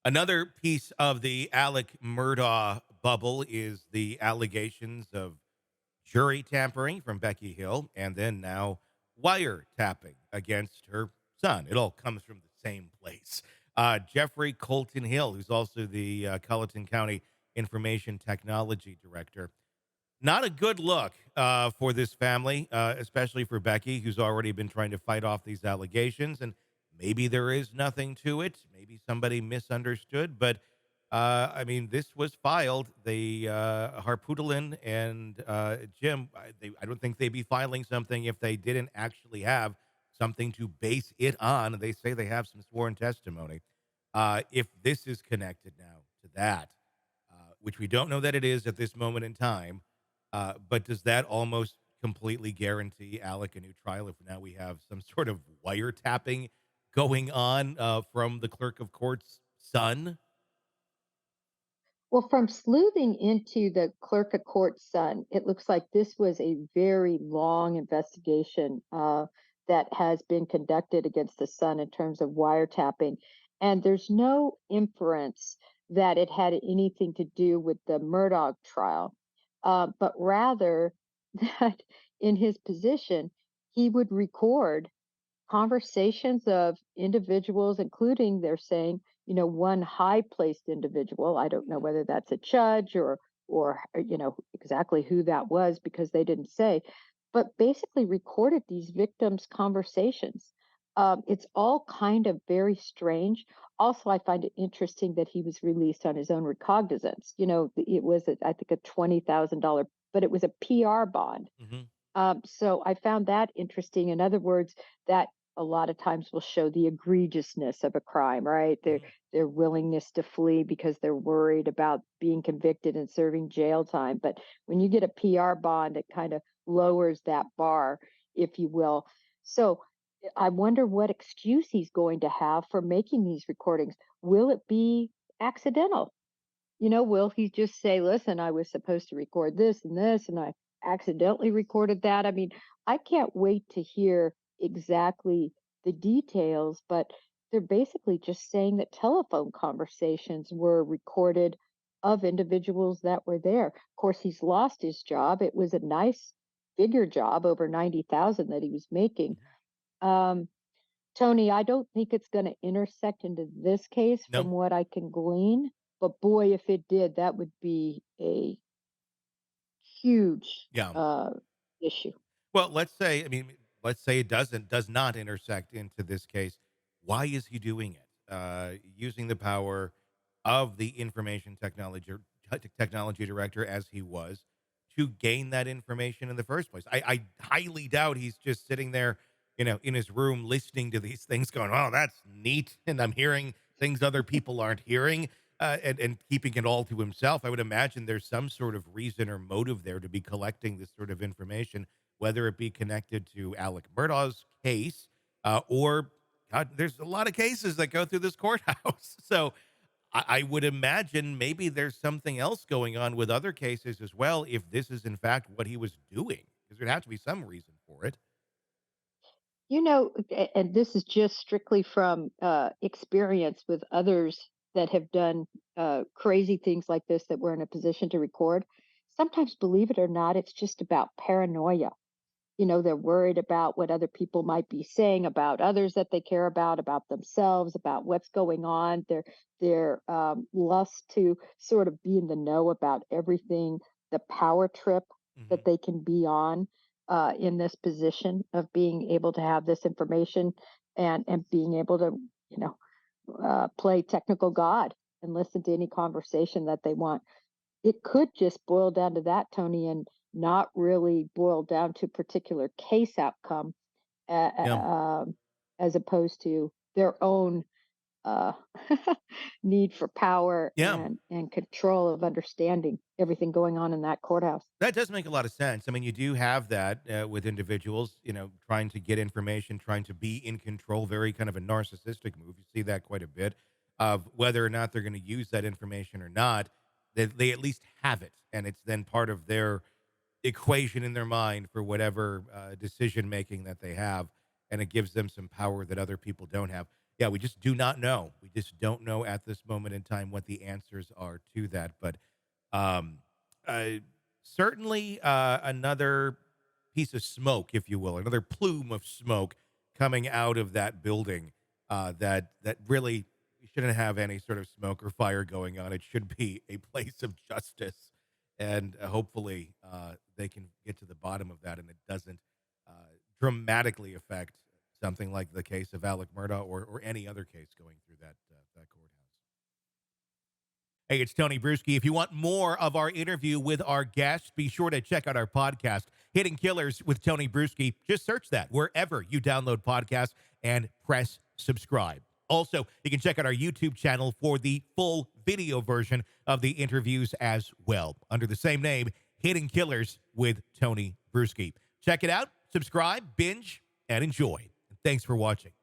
Another piece of the Alex Murdaugh bubble is the allegations of jury tampering from Becky Hill, and then now wiretapping against her son. It all comes from the same place. Jeffrey Colton Hill, who's also the Colleton County Information Technology Director. Not a good look for this family, especially for Becky, who's already been trying to fight off these allegations. And maybe there is nothing to it. Maybe somebody misunderstood. But I mean, this was filed. The Harpootlian and Jim, I don't think they'd be filing something if they didn't actually have something to base it on. They say they have some sworn testimony. If this is connected now to that, which we don't know that it is at this moment in time, but does that almost completely guarantee Alec a new trial if now we have some sort of wiretapping going on from the clerk of court's son? Well, from sleuthing into the clerk of court's son, it looks like this was a very long investigation that has been conducted against the son in terms of wiretapping. And there's no inference that it had anything to do with the Murdaugh trial, but rather that in his position, he would record conversations of individuals, including they're saying, one high placed individual. I don't know whether that's a judge or exactly who that was because they didn't say, but basically recorded these victims' conversations. It's all kind of very strange. Also, I find it interesting that he was released on his own recognizance. It was, I think, a $20,000, but it was a PR bond. Hmm. So I found that interesting. In other words, that a lot of times will show the egregiousness of a crime, right? Hmm. Their willingness to flee because they're worried about being convicted and serving jail time. But when you get a PR bond, it kind of lowers that bar, if you will. So I wonder what excuse he's going to have for making these recordings. Will it be accidental? Will he just say, listen, I was supposed to record this, and I accidentally recorded that? I mean, I can't wait to hear exactly the details, but they're basically just saying that telephone conversations were recorded of individuals that were there. Of course, he's lost his job. It was a nice figure job, over 90,000 that he was making. Um, Tony, I don't think it's going to intersect into this case No. from what I can glean. But boy, if it did, that would be a huge Yeah. issue. Well, let's say it does not intersect into this case. Why is he doing it? Using the power of the technology director as he was to gain that information in the first place. I highly doubt he's just sitting there, in his room listening to these things, going, "Oh, that's neat," and I'm hearing things other people aren't hearing. And keeping it all to himself, I would imagine there's some sort of reason or motive there to be collecting this sort of information, whether it be connected to Alec Murdaugh's case, or God, there's a lot of cases that go through this courthouse. So I would imagine maybe there's something else going on with other cases as well, if this is in fact what he was doing, because there'd have to be some reason for it. And this is just strictly from experience with others that have done crazy things like this that we're in a position to record. Sometimes, believe it or not, it's just about paranoia. They're worried about what other people might be saying about others that they care about themselves, about what's going on, their lust to sort of be in the know about everything, the power trip Hmm. that they can be on in this position of being able to have this information and being able to you know play technical god and listen to any conversation that they want. It could just boil down to that, Tony, and not really boil down to particular case outcome, Yeah. as opposed to their own uh, need for power Yeah. and control of understanding everything going on in that courthouse. That does make a lot of sense. I mean, you do have that with individuals, trying to get information, trying to be in control, very kind of a narcissistic move. You see that quite a bit of whether or not they're going to use that information or not. They at least have it, and it's then part of their equation in their mind for whatever decision making that they have, and it gives them some power that other people don't have. yeah, we just do not know. We just don't know at this moment in time what the answers are to that. But um, uh, certainly another piece of smoke, if you will, another plume of smoke coming out of that building that really shouldn't have any sort of smoke or fire going on. It should be a place of justice, and hopefully they can get to the bottom of that, and it doesn't uh, dramatically affect something like the case of Alex Murdaugh or any other case going through that courthouse. Hey, it's Tony Brueski. If you want more of our interview with our guests, be sure to check out our podcast, Hidden Killers with Tony Brueski. Just search that wherever you download podcasts and press subscribe. Also, you can check out our YouTube channel for the full video version of the interviews as well, under the same name, Hidden Killers with Tony Brueski. Check it out, subscribe, binge, and enjoy. Thanks for watching.